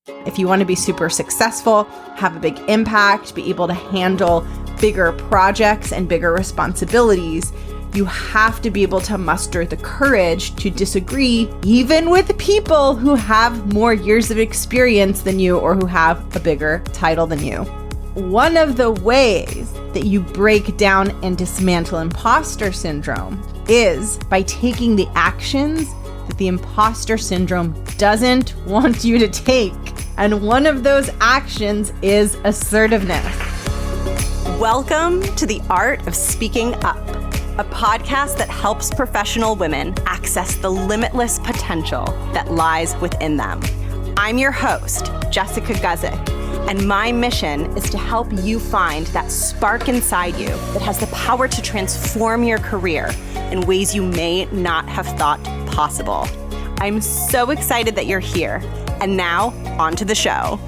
If you want to be super successful, have a big impact, be able to handle bigger projects and bigger responsibilities, you have to be able to muster the courage to disagree, even with people who have more years of experience than you or who have a bigger title than you. One of the ways that you break down and dismantle imposter syndrome is by taking the actions that the imposter syndrome doesn't want you to take. And one of those actions is assertiveness. Welcome to The Art of Speaking Up, a podcast that helps professional women access the limitless potential that lies within them. I'm your host, Jessica Guzik, and my mission is to help you find that spark inside you that has the power to transform your career in ways you may not have thought possible. I'm so excited that you're here. And now, on to the show.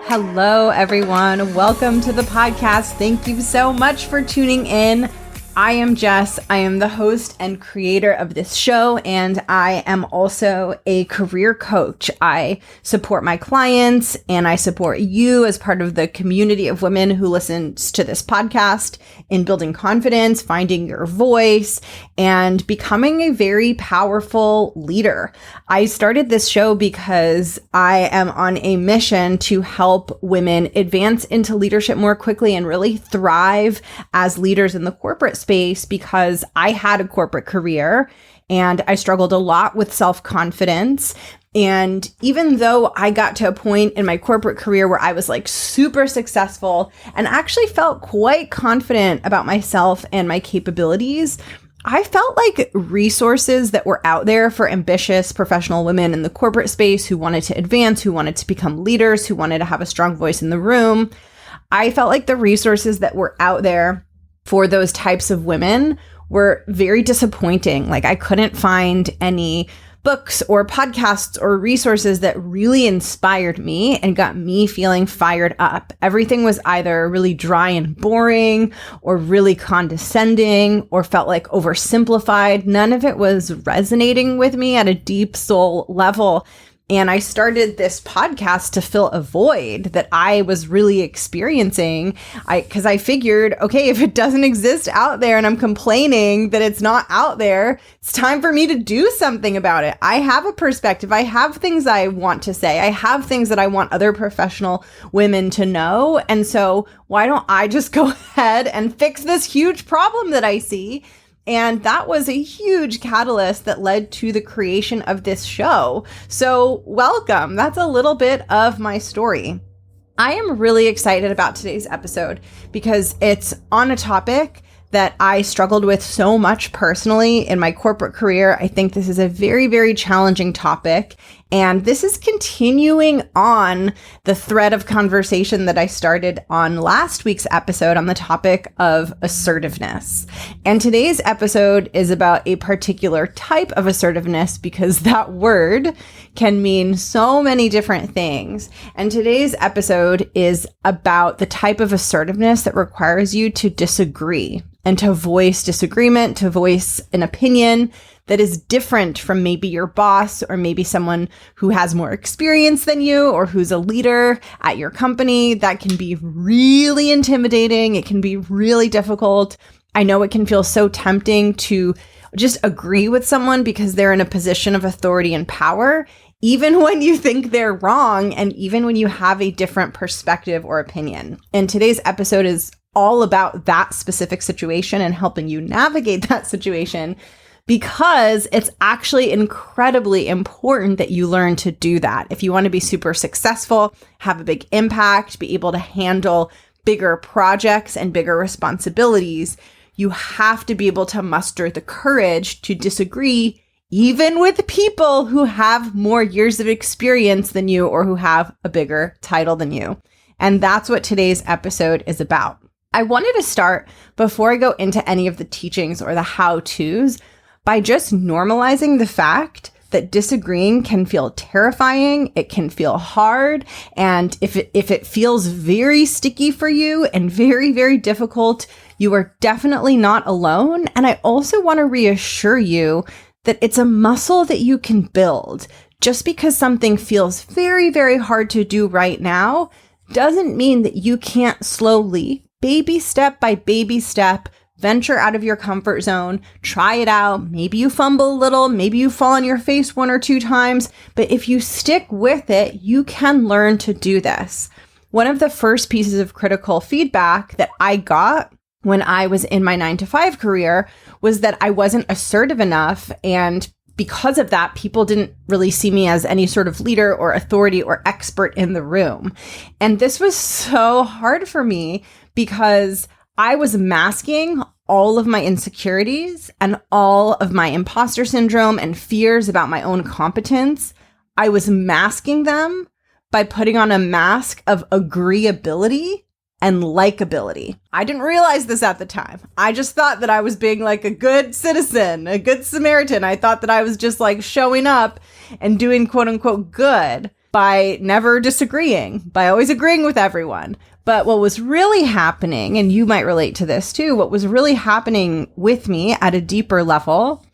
Hello, everyone. Welcome to the podcast. Thank you so much for tuning in. I am Jess. I am the host and creator of this show, and I am also a career coach. I support my clients and I support you as part of the community of women who listens to this podcast in building confidence, finding your voice, and becoming a very powerful leader. I started this show because I am on a mission to help women advance into leadership more quickly and really thrive as leaders in the corporate space, because I had a corporate career and I struggled a lot with self-confidence. And even though I got to a point in my corporate career where I was like super successful and actually felt quite confident about myself and my capabilities, I felt like resources that were out there for ambitious professional women in the corporate space who wanted to advance, who wanted to become leaders, who wanted to have a strong voice in the room. I felt like the resources that were out there for those types of women were very disappointing. Like I couldn't find any books or podcasts or resources that really inspired me and got me feeling fired up. Everything was either really dry and boring or really condescending or felt like oversimplified. None of it was resonating with me at a deep soul level. And I started this podcast to fill a void that I was really experiencing. Because I figured, okay, if it doesn't exist out there and I'm complaining that it's not out there, it's time for me to do something about it. I have a perspective. I have things I want to say. I have things that I want other professional women to know. And so why don't I just go ahead and fix this huge problem that I see? And that was a huge catalyst that led to the creation of this show. So welcome. That's a little bit of my story. I am really excited about today's episode because it's on a topic that I struggled with so much personally in my corporate career. I think this is a very, very challenging topic. And this is continuing on the thread of conversation that I started on last week's episode on the topic of assertiveness. And today's episode is about a particular type of assertiveness because that word can mean so many different things. And today's episode is about the type of assertiveness that requires you to disagree and to voice disagreement, to voice an opinion that is different from maybe your boss or maybe someone who has more experience than you or who's a leader at your company. That can be really intimidating. It can be really difficult. I know it can feel so tempting to just agree with someone because they're in a position of authority and power, even when you think they're wrong and even when you have a different perspective or opinion. And today's episode is all about that specific situation and helping you navigate that situation, because it's actually incredibly important that you learn to do that. If you want to be super successful, have a big impact, be able to handle bigger projects and bigger responsibilities, you have to be able to muster the courage to disagree, even with people who have more years of experience than you or who have a bigger title than you. And that's what today's episode is about. I wanted to start, before I go into any of the teachings or the how-tos, by just normalizing the fact that disagreeing can feel terrifying, it can feel hard, and if it feels very sticky for you and very, very difficult, you are definitely not alone. And I also want to reassure you that it's a muscle that you can build. Just because something feels very, very hard to do right now doesn't mean that you can't slowly, baby step by baby step, venture out of your comfort zone, try it out. Maybe you fumble a little, maybe you fall on your face 1 or 2 times, but if you stick with it, you can learn to do this. One of the first pieces of critical feedback that I got when I was in my 9-to-5 career was that I wasn't assertive enough, and because of that, people didn't really see me as any sort of leader or authority or expert in the room. And this was so hard for me because I was masking all of my insecurities and all of my imposter syndrome and fears about my own competence. I was masking them by putting on a mask of agreeability and likability. I didn't realize this at the time. I just thought that I was being like a good citizen, a good Samaritan. I thought that I was just like showing up and doing quote unquote good by never disagreeing, by always agreeing with everyone. But what was really happening, and you might relate to this too, what was really happening with me at a deeper level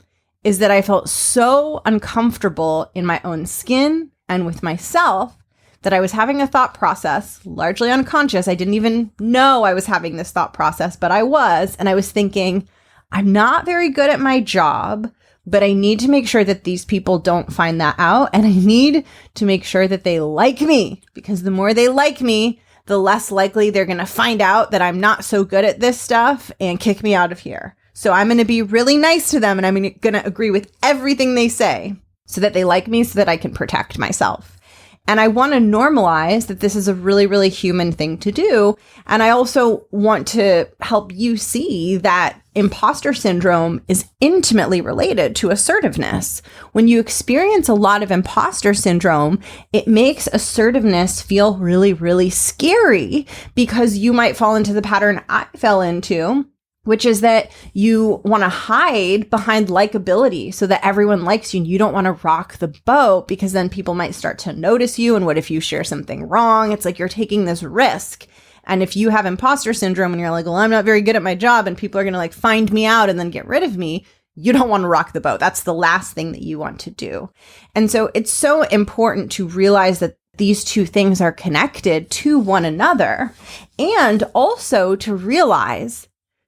is that I felt so uncomfortable in my own skin and with myself that I was having a thought process, largely unconscious. I didn't even know I was having this thought process, but I was. And I was thinking, I'm not very good at my job, but I need to make sure that these people don't find that out. And I need to make sure that they like me, because the more they like me, the less likely they're going to find out that I'm not so good at this stuff and kick me out of here. So I'm going to be really nice to them, and I'm going to agree with everything they say so that they like me, so that I can protect myself. And I want to normalize that this is a really, really human thing to do. And I also want to help you see that imposter syndrome is intimately related to assertiveness. When you experience a lot of imposter syndrome, it makes assertiveness feel really, really scary, because you might fall into the pattern I fell into, which is that you want to hide behind likability so that everyone likes you, and you don't want to rock the boat, because then people might start to notice you. And what if you share something wrong? It's like you're taking this risk. And if you have imposter syndrome and you're like, well, I'm not very good at my job and people are going to like find me out and then get rid of me, you don't want to rock the boat. That's the last thing that you want to do. And so it's so important to realize that these two things are connected to one another, and also to realize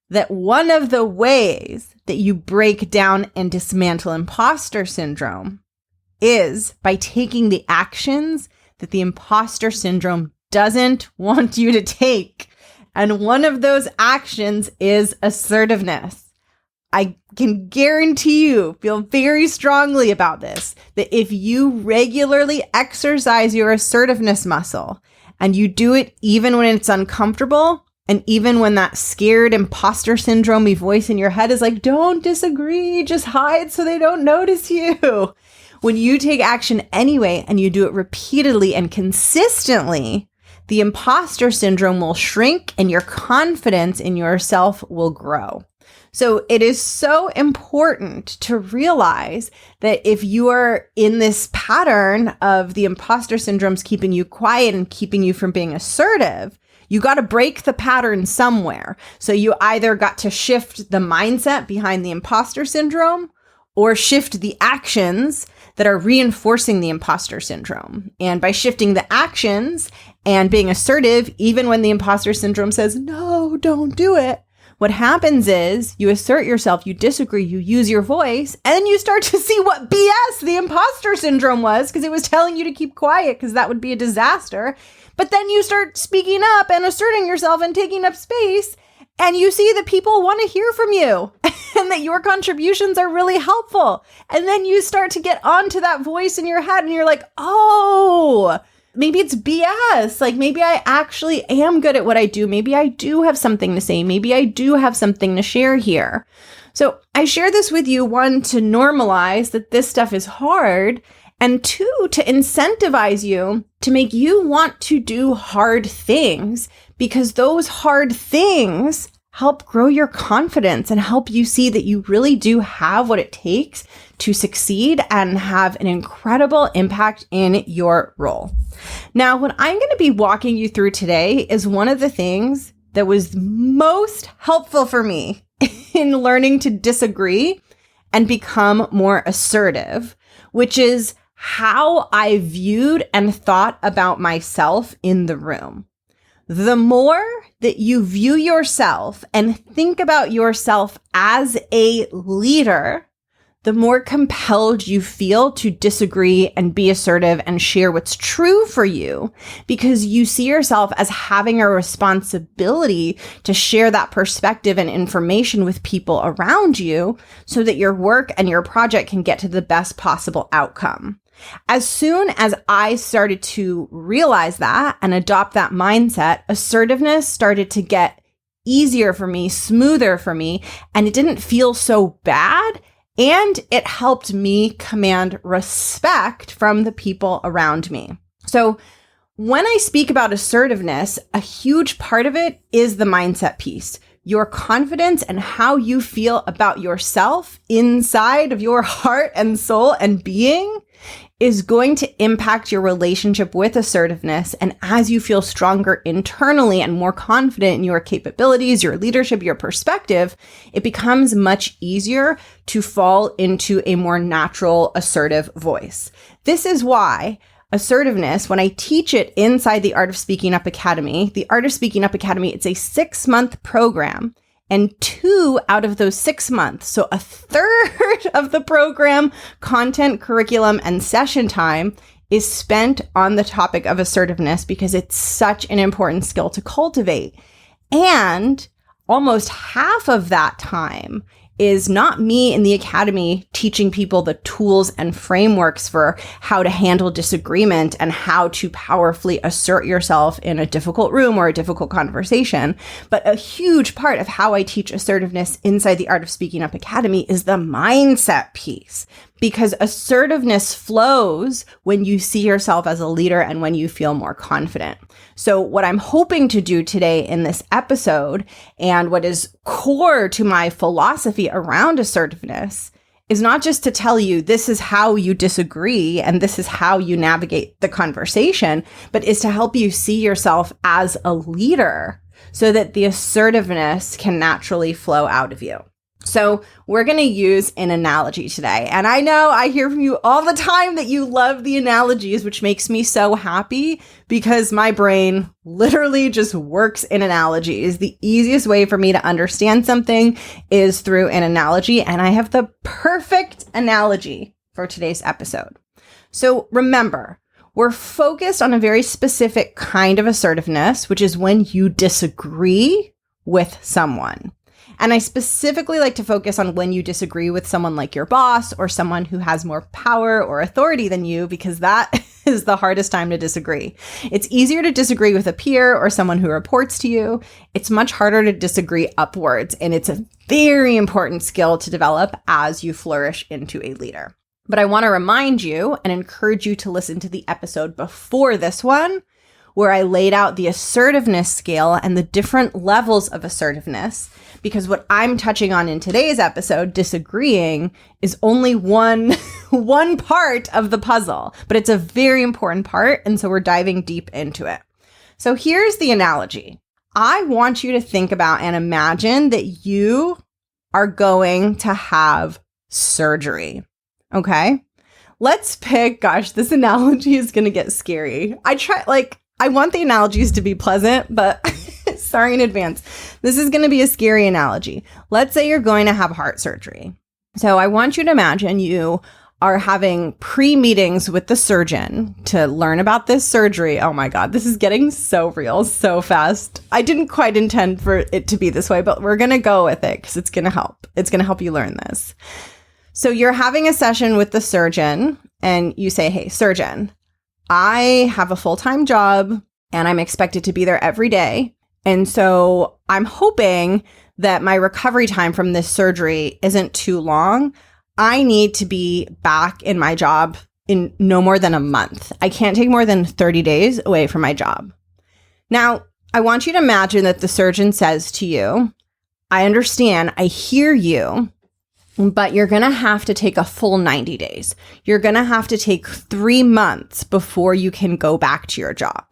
that one of the ways that you break down and dismantle imposter syndrome is by taking the actions that the imposter syndrome doesn't want you to take. And one of those actions is assertiveness. I can guarantee you, feel very strongly about this, that if you regularly exercise your assertiveness muscle, and you do it even when it's uncomfortable, and even when that scared imposter syndrome-y voice in your head is like, don't disagree, just hide so they don't notice you. When you take action anyway, and you do it repeatedly and consistently, the imposter syndrome will shrink and your confidence in yourself will grow. So it is so important to realize that if you are in this pattern of the imposter syndrome's keeping you quiet and keeping you from being assertive, you got to break the pattern somewhere. So you either got to shift the mindset behind the imposter syndrome, or shift the actions that are reinforcing the imposter syndrome. And by shifting the actions and being assertive, even when the imposter syndrome says, no, don't do it, what happens is you assert yourself, you disagree, you use your voice, and then you start to see what BS the imposter syndrome was, because it was telling you to keep quiet because that would be a disaster. But then you start speaking up and asserting yourself and taking up space, and you see that people want to hear from you and that your contributions are really helpful. And then you start to get onto that voice in your head and you're like, oh, maybe it's BS. Like maybe I actually am good at what I do. Maybe I do have something to say. Maybe I do have something to share here. So I share this with you, one, to normalize that this stuff is hard, and two, to incentivize you to make you want to do hard things, because those hard things help grow your confidence and help you see that you really do have what it takes to succeed and have an incredible impact in your role. Now, what I'm going to be walking you through today is one of the things that was most helpful for me in learning to disagree and become more assertive, which is how I viewed and thought about myself in the room. The more that you view yourself and think about yourself as a leader, the more compelled you feel to disagree and be assertive and share what's true for you, because you see yourself as having a responsibility to share that perspective and information with people around you so that your work and your project can get to the best possible outcome. As soon as I started to realize that and adopt that mindset, assertiveness started to get easier for me, smoother for me, and it didn't feel so bad. And it helped me command respect from the people around me. So when I speak about assertiveness, a huge part of it is the mindset piece. Your confidence and how you feel about yourself inside of your heart and soul and being is going to impact your relationship with assertiveness. And as you feel stronger internally and more confident in your capabilities, your leadership, your perspective, it becomes much easier to fall into a more natural, assertive voice. This is why assertiveness, when I teach it inside the Art of Speaking Up Academy, the Art of Speaking Up Academy, it's a 6-month program. And 2 out of those 6 months, so a third of the program, content, curriculum, and session time is spent on the topic of assertiveness because it's such an important skill to cultivate. And almost half of that time is not me in the academy teaching people the tools and frameworks for how to handle disagreement and how to powerfully assert yourself in a difficult room or a difficult conversation. But a huge part of how I teach assertiveness inside the Art of Speaking Up Academy is the mindset piece, because assertiveness flows when you see yourself as a leader and when you feel more confident. So what I'm hoping to do today in this episode, and what is core to my philosophy around assertiveness, is not just to tell you this is how you disagree and this is how you navigate the conversation, but is to help you see yourself as a leader so that the assertiveness can naturally flow out of you. So we're going to use an analogy today. And I know I hear from you all the time that you love the analogies, which makes me so happy because my brain literally just works in analogies. The easiest way for me to understand something is through an analogy. And I have the perfect analogy for today's episode. So remember, we're focused on a very specific kind of assertiveness, which is when you disagree with someone. And I specifically like to focus on when you disagree with someone like your boss or someone who has more power or authority than you, because that is the hardest time to disagree. It's easier to disagree with a peer or someone who reports to you. It's much harder to disagree upwards, and it's a very important skill to develop as you flourish into a leader. But I want to remind you and encourage you to listen to the episode before this one, where I laid out the assertiveness scale and the different levels of assertiveness, because what I'm touching on in today's episode, disagreeing, is only one part of the puzzle, but it's a very important part, and so we're diving deep into it. So here's the analogy. I want you to think about and imagine that you are going to have surgery, okay? Let's pick, gosh, this analogy is going to get scary. I want the analogies to be pleasant, but sorry in advance. This is going to be a scary analogy. Let's say you're going to have heart surgery. So I want you to imagine you are having pre-meetings with the surgeon to learn about this surgery. Oh my God, this is getting so real so fast. I didn't quite intend for it to be this way, but we're going to go with it because it's going to help. It's going to help you learn this. So you're having a session with the surgeon and you say, hey, surgeon, I have a full-time job and I'm expected to be there every day. And so I'm hoping that my recovery time from this surgery isn't too long. I need to be back in my job in no more than a month. I can't take more than 30 days away from my job. Now, I want you to imagine that the surgeon says to you, I understand, I hear you, but you're going to have to take a full 90 days. You're going to have to take 3 months before you can go back to your job.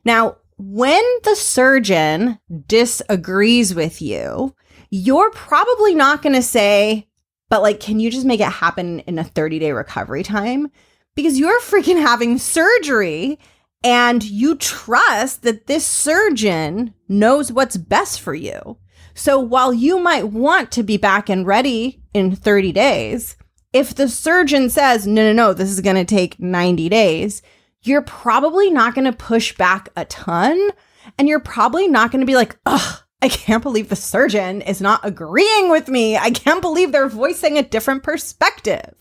Now, when the surgeon disagrees with you, you're probably not going to say, but like, can you just make it happen in a 30-day recovery time? Because you're freaking having surgery and you trust that this surgeon knows what's best for you. So while you might want to be back and ready in 30 days, if the surgeon says, no, this is going to take 90 days, you're probably not going to push back a ton. And you're probably not going to be like, ugh, I can't believe the surgeon is not agreeing with me. I can't believe they're voicing a different perspective.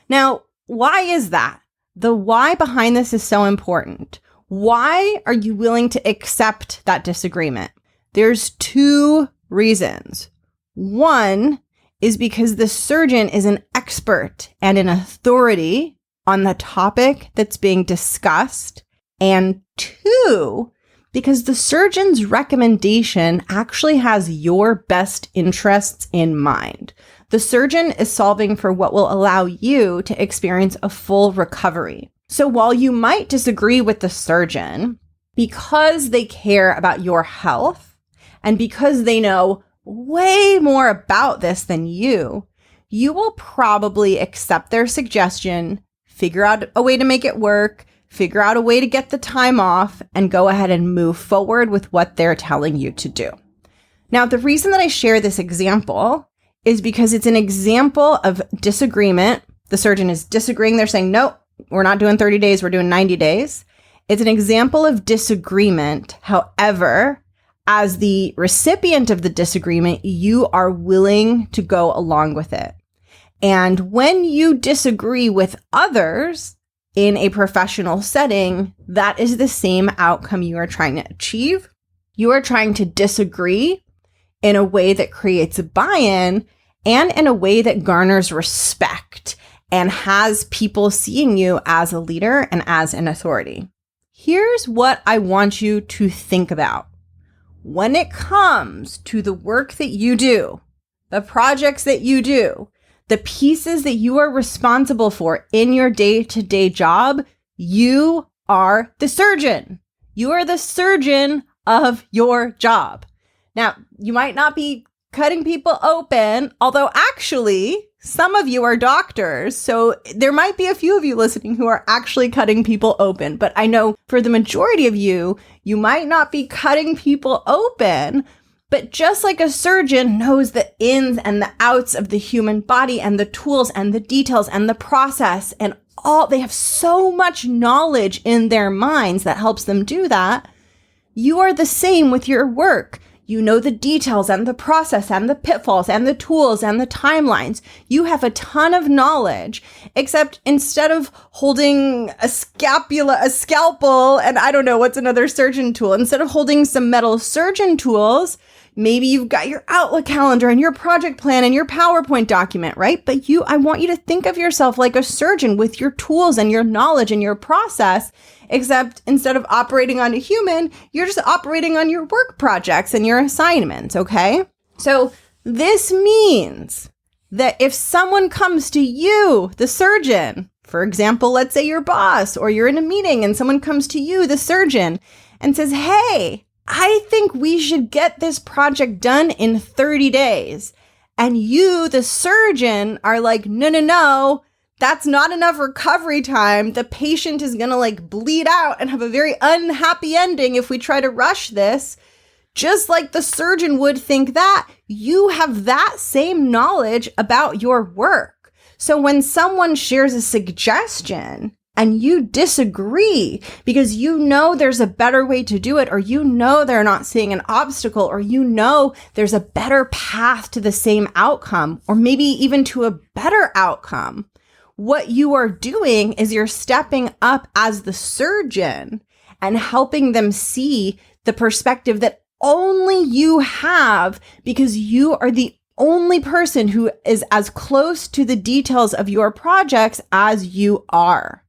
Now, why is that? The why behind this is so important. Why are you willing to accept that disagreement? There's two reasons. One is because the surgeon is an expert and an authority on the topic that's being discussed. And two, because the surgeon's recommendation actually has your best interests in mind. The surgeon is solving for what will allow you to experience a full recovery. So while you might disagree with the surgeon, because they care about your health and because they know way more about this than you will probably accept their suggestion, figure out a way to make it work, figure out a way to get the time off, and go ahead and move forward with what they're telling you to do. Now, the reason that I share this example is because it's an example of disagreement. The surgeon is disagreeing. They're saying, no, we're not doing 30 days. We're doing 90 days. It's an example of disagreement. However, as the recipient of the disagreement, you are willing to go along with it. And when you disagree with others in a professional setting, that is the same outcome you are trying to achieve. You are trying to disagree in a way that creates a buy-in and in a way that garners respect and has people seeing you as a leader and as an authority. Here's what I want you to think about. When it comes to the work that you do, the projects that you do, the pieces that you are responsible for in your day-to-day job, you are the surgeon. You are the surgeon of your job. Now, you might not be cutting people open, although actually some of you are doctors. So there might be a few of you listening who are actually cutting people open. But I know for the majority of you, you might not be cutting people open. But just like a surgeon knows the ins and the outs of the human body and the tools and the details and the process and all, they have so much knowledge in their minds that helps them do that. You are the same with your work. You know the details and the process and the pitfalls and the tools and the timelines. You have a ton of knowledge, except instead of holding a scalpel, and I don't know, what's another surgeon tool? Instead of holding some metal surgeon tools, maybe you've got your Outlook calendar and your project plan and your PowerPoint document, right? But I want you to think of yourself like a surgeon with your tools and your knowledge and your process, except instead of operating on a human, you're just operating on your work projects and your assignments, okay? So this means that if someone comes to you, the surgeon, for example, let's say your boss, or you're in a meeting and someone comes to you, the surgeon, and says, hey, I think we should get this project done in 30 days. And you, the surgeon, are like, no, that's not enough recovery time. The patient is going to bleed out and have a very unhappy ending if we try to rush this. Just like the surgeon would think that, you have that same knowledge about your work. So when someone shares a suggestion and you disagree because you know there's a better way to do it, or you know they're not seeing an obstacle, or you know there's a better path to the same outcome, or maybe even to a better outcome, what you are doing is you're stepping up as the surgeon and helping them see the perspective that only you have, because you are the only person who is as close to the details of your projects as you are.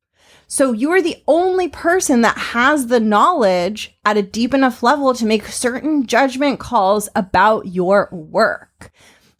So you are the only person that has the knowledge at a deep enough level to make certain judgment calls about your work.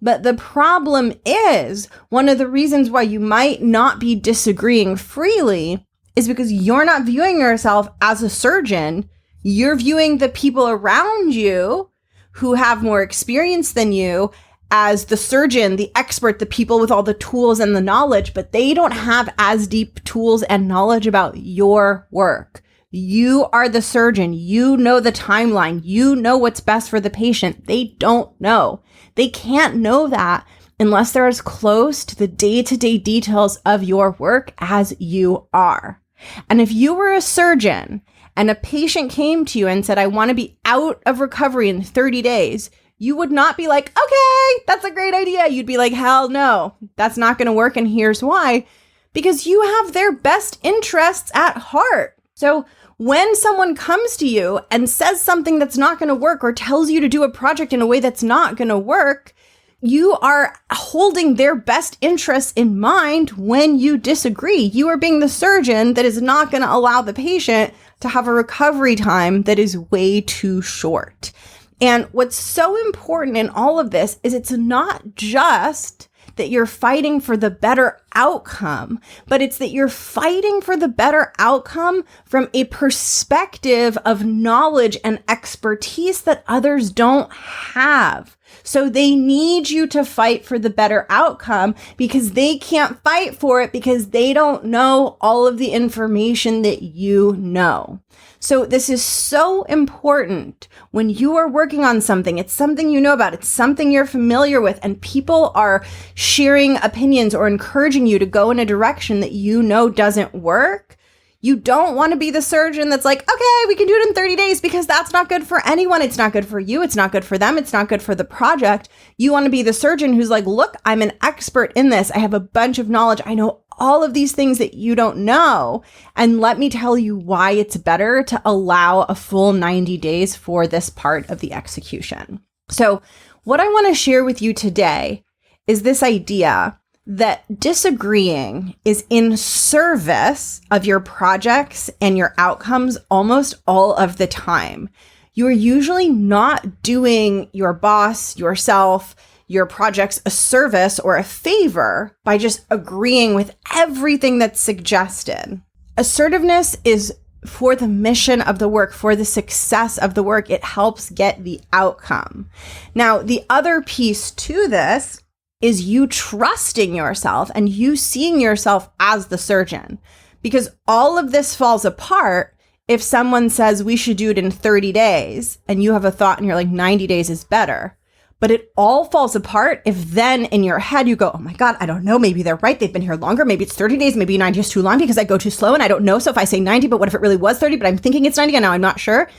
But the problem is, one of the reasons why you might not be disagreeing freely is because you're not viewing yourself as a surgeon. You're viewing the people around you who have more experience than you as the surgeon, the expert, the people with all the tools and the knowledge, but they don't have as deep tools and knowledge about your work. You are the surgeon. You know the timeline. You know what's best for the patient. They don't know. They can't know that unless they're as close to the day-to-day details of your work as you are. And if you were a surgeon and a patient came to you and said, I want to be out of recovery in 30 days, you would not be like, okay, that's a great idea. You'd be like, hell no, that's not going to work. And here's why. Because you have their best interests at heart. So when someone comes to you and says something that's not going to work or tells you to do a project in a way that's not going to work, you are holding their best interests in mind when you disagree. You are being the surgeon that is not going to allow the patient to have a recovery time that is way too short. And what's so important in all of this is it's not just that you're fighting for the better outcome, but it's that you're fighting for the better outcome from a perspective of knowledge and expertise that others don't have. So they need you to fight for the better outcome because they can't fight for it because they don't know all of the information that you know. So this is so important when you are working on something. It's something you know about. It's something you're familiar with. And people are sharing opinions or encouraging you to go in a direction that you know doesn't work. You don't want to be the surgeon that's like, okay, we can do it in 30 days because that's not good for anyone. It's not good for you. It's not good for them. It's not good for the project. You want to be the surgeon who's like, look, I'm an expert in this. I have a bunch of knowledge. I know all of these things that you don't know. And let me tell you why it's better to allow a full 90 days for this part of the execution. So what I want to share with you today is this idea that disagreeing is in service of your projects and your outcomes almost all of the time. You're usually not doing your boss, yourself, your projects a service or a favor by just agreeing with everything that's suggested. Assertiveness is for the mission of the work, for the success of the work. It helps get the outcome. Now, the other piece to this is you trusting yourself and you seeing yourself as the surgeon, because all of this falls apart if someone says we should do it in 30 days and you have a thought and you're like 90 days is better. But it all falls apart if then in your head you go, oh my God, I don't know. Maybe they're right. They've been here longer. Maybe it's 30 days. Maybe 90 is too long because I go too slow and I don't know. So if I say 90, but what if it really was 30, but I'm thinking it's 90 and now I'm not sure.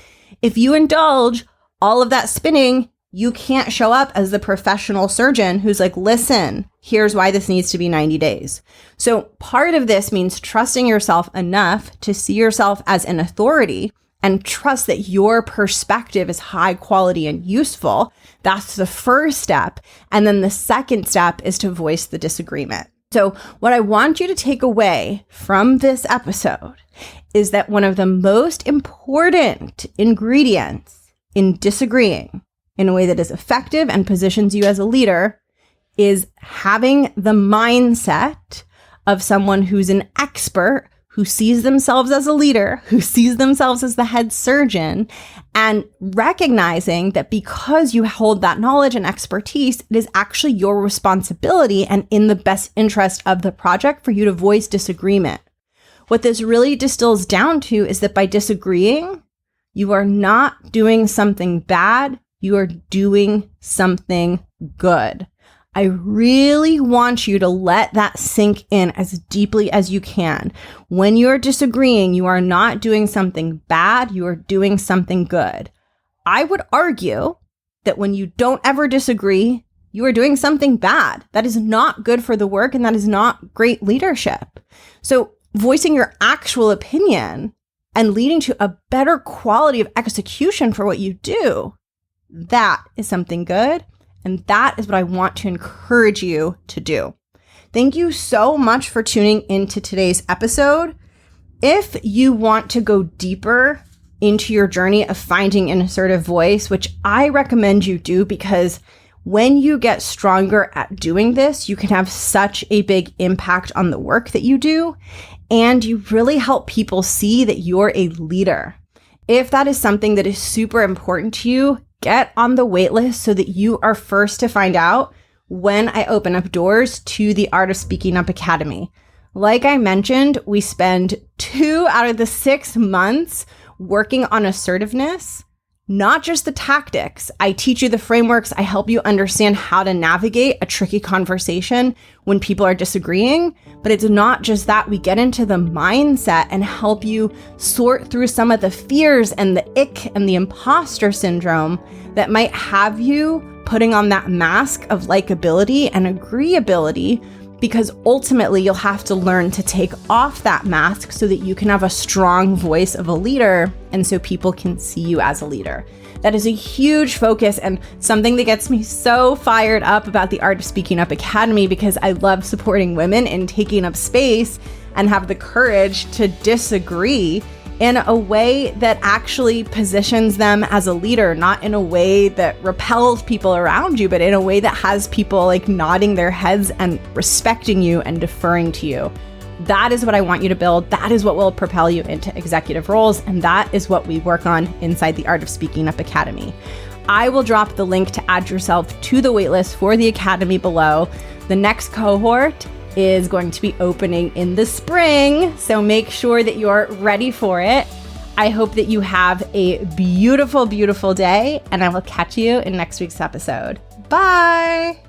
If you indulge all of that spinning, you can't show up as the professional surgeon who's like, listen, here's why this needs to be 90 days. So part of this means trusting yourself enough to see yourself as an authority and trust that your perspective is high quality and useful. That's the first step. And then the second step is to voice the disagreement. So what I want you to take away from this episode is that one of the most important ingredients in disagreeing in a way that is effective and positions you as a leader is having the mindset of someone who's an expert, who sees themselves as a leader, who sees themselves as the head surgeon, and recognizing that because you hold that knowledge and expertise, it is actually your responsibility and in the best interest of the project for you to voice disagreement. What this really distills down to is that by disagreeing, you are not doing something bad, you are doing something good. I really want you to let that sink in as deeply as you can. When you're disagreeing, you are not doing something bad, you are doing something good. I would argue that when you don't ever disagree, you are doing something bad. That is not good for the work and that is not great leadership. So voicing your actual opinion and leading to a better quality of execution for what you do, that is something good. And that is what I want to encourage you to do. Thank you so much for tuning into today's episode. If you want to go deeper into your journey of finding an assertive voice, which I recommend you do, because when you get stronger at doing this, you can have such a big impact on the work that you do, and you really help people see that you're a leader. If that is something that is super important to you, get on the waitlist so that you are first to find out when I open up doors to the Art of Speaking Up Academy. Like I mentioned, we spend 2 out of the 6 months working on assertiveness, not just the tactics. I teach you the frameworks. I help you understand how to navigate a tricky conversation when people are disagreeing. But it's not just that. We get into the mindset and help you sort through some of the fears and the ick and the imposter syndrome that might have you putting on that mask of likability and agreeability, because ultimately you'll have to learn to take off that mask so that you can have a strong voice of a leader and so people can see you as a leader. That is a huge focus and something that gets me so fired up about the Art of Speaking Up Academy, because I love supporting women in taking up space and have the courage to disagree in a way that actually positions them as a leader, not in a way that repels people around you, but in a way that has people like nodding their heads and respecting you and deferring to you. That is what I want you to build. That is what will propel you into executive roles. And that is what we work on inside the Art of Speaking Up Academy. I will drop the link to add yourself to the waitlist for the Academy below. The next cohort is going to be opening in the spring, so make sure that you're ready for it. I hope that you have a beautiful, beautiful day, and I will catch you in next week's episode. Bye!